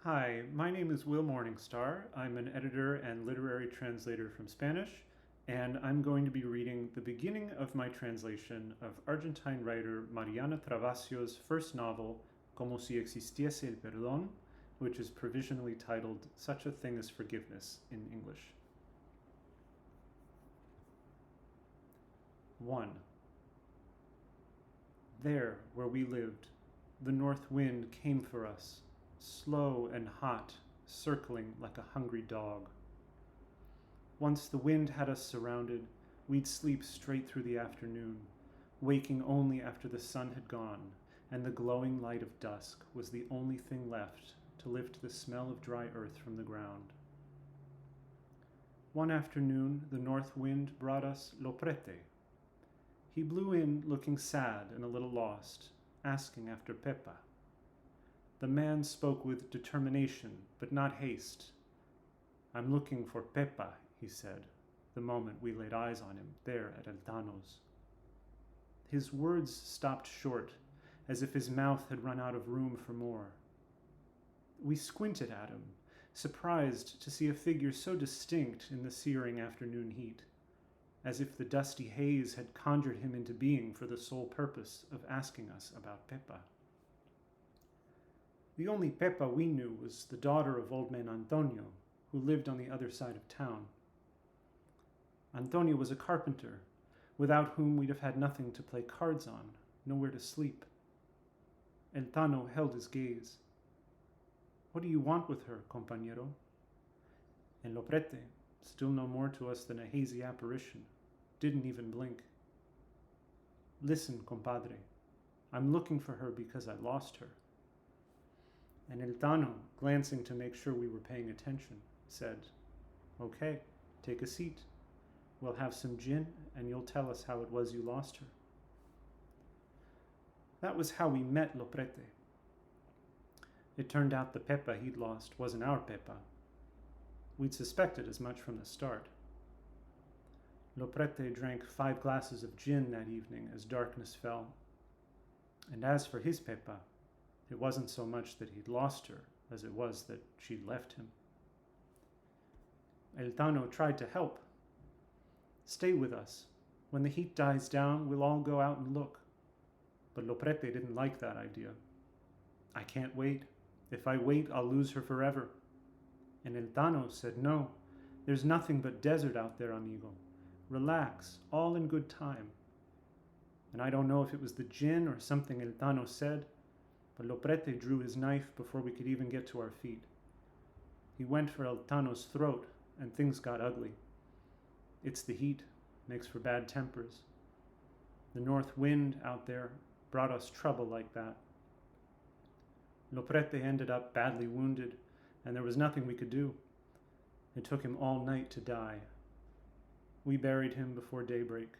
Hi, my name is Will Morningstar. I'm an editor and literary translator from Spanish, and I'm going to be reading the beginning of my translation of Argentine writer Mariana Travacio's first novel, Cómo existiese, el perdón, which is provisionally titled Such a Thing as Forgiveness in English. 1. There, where we lived, the north wind came for us, slow and hot, circling like a hungry dog. Once the wind had us surrounded, we'd sleep straight through the afternoon, waking only after the sun had gone, and the glowing light of dusk was the only thing left to lift the smell of dry earth from the ground. One afternoon, the north wind brought us loprete. He blew in looking sad and a little lost, asking after Pepa. The man spoke with determination, but not haste. "I'm looking for Pepa," he said, the moment we laid eyes on him there at Eltano's. His words stopped short, as if his mouth had run out of room for more. We squinted at him, surprised to see a figure so distinct in the searing afternoon heat, as if the dusty haze had conjured him into being for the sole purpose of asking us about Pepa. The only Pepa we knew was the daughter of old man Antonio, who lived on the other side of town. Antonio was a carpenter, without whom we'd have had nothing to play cards on, nowhere to sleep. Eltano held his gaze. "What do you want with her, compañero?" And Loprete, still no more to us than a hazy apparition, didn't even blink. "Listen, compadre, I'm looking for her because I lost her." And Eltano, glancing to make sure we were paying attention, said, "Okay, take a seat. We'll have some gin, and you'll tell us how it was you lost her." That was how we met Loprete. It turned out the Pepa he'd lost wasn't our Pepa. We'd suspected as much from the start. Loprete drank 5 glasses of gin that evening as darkness fell. And as for his Pepa, it wasn't so much that he'd lost her as it was that she'd left him. Eltano tried to help. "Stay with us. When the heat dies down, we'll all go out and look." But Loprete didn't like that idea. "I can't wait. If I wait, I'll lose her forever." And Eltano said, "No, there's nothing but desert out there, amigo. Relax, all in good time." And I don't know if it was the gin or something Eltano said, but Loprete drew his knife before we could even get to our feet. He went for Eltano's throat, and things got ugly. It's the heat, makes for bad tempers. The north wind out there brought us trouble like that. Loprete ended up badly wounded, and there was nothing we could do. It took him all night to die. We buried him before daybreak.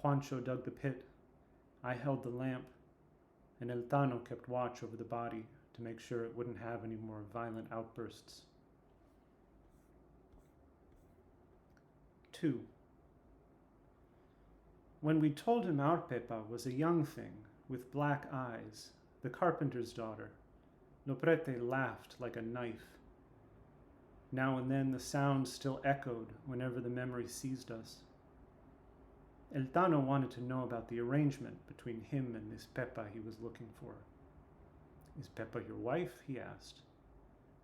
Juancho dug the pit. I held the lamp, and Eltano kept watch over the body to make sure it wouldn't have any more violent outbursts. 2. When we told him our Pepa was a young thing with black eyes, the carpenter's daughter, Loprete laughed like a knife. Now and then the sound still echoed whenever the memory seized us. Eltano wanted to know about the arrangement between him and this Pepa he was looking for. "Is Pepa your wife?" he asked.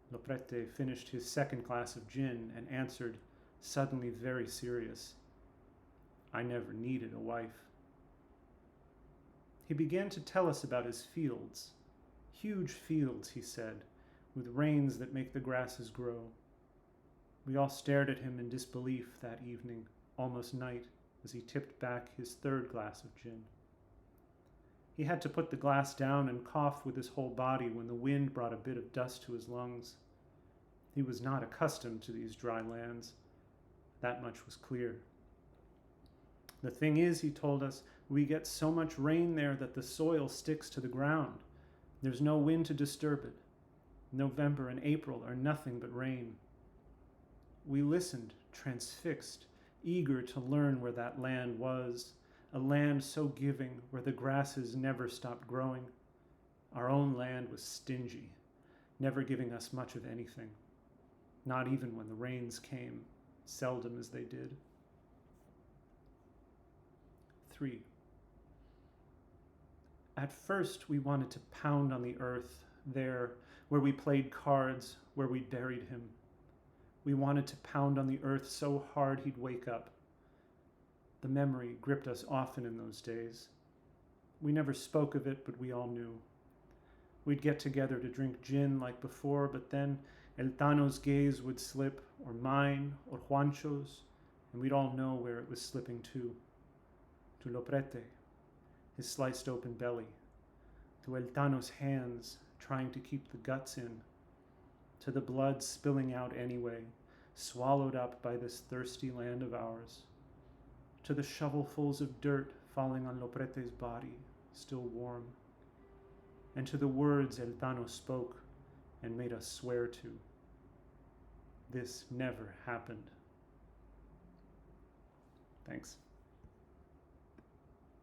Loprete finished his second glass of gin and answered, suddenly very serious, "I never needed a wife." He began to tell us about his fields. Huge fields, he said, with rains that make the grasses grow. We all stared at him in disbelief that evening, almost night, as he tipped back his third glass of gin. He had to put the glass down and cough with his whole body when the wind brought a bit of dust to his lungs. He was not accustomed to these dry lands. That much was clear. "The thing is," he told us, "we get so much rain there that the soil sticks to the ground. There's no wind to disturb it. November and April are nothing but rain." We listened, transfixed, eager to learn where that land was, a land so giving where the grasses never stopped growing. Our own land was stingy. never giving us much of anything, not even when the rains came, seldom as they did. 3. At first, we wanted to pound on the earth there, where we played cards, where we buried him. We wanted to pound on the earth so hard he'd wake up. The memory gripped us often in those days. We never spoke of it, but we all knew. We'd get together to drink gin like before, but then El Tano's gaze would slip, or mine, or Juancho's, and we'd all know where it was slipping to Loprete, his sliced open belly, to El Tano's hands trying to keep the guts in, to the blood spilling out anyway, swallowed up by this thirsty land of ours, to the shovelfuls of dirt falling on Loprete's body, still warm, and to the words El Tano spoke and made us swear to. This never happened. Thanks.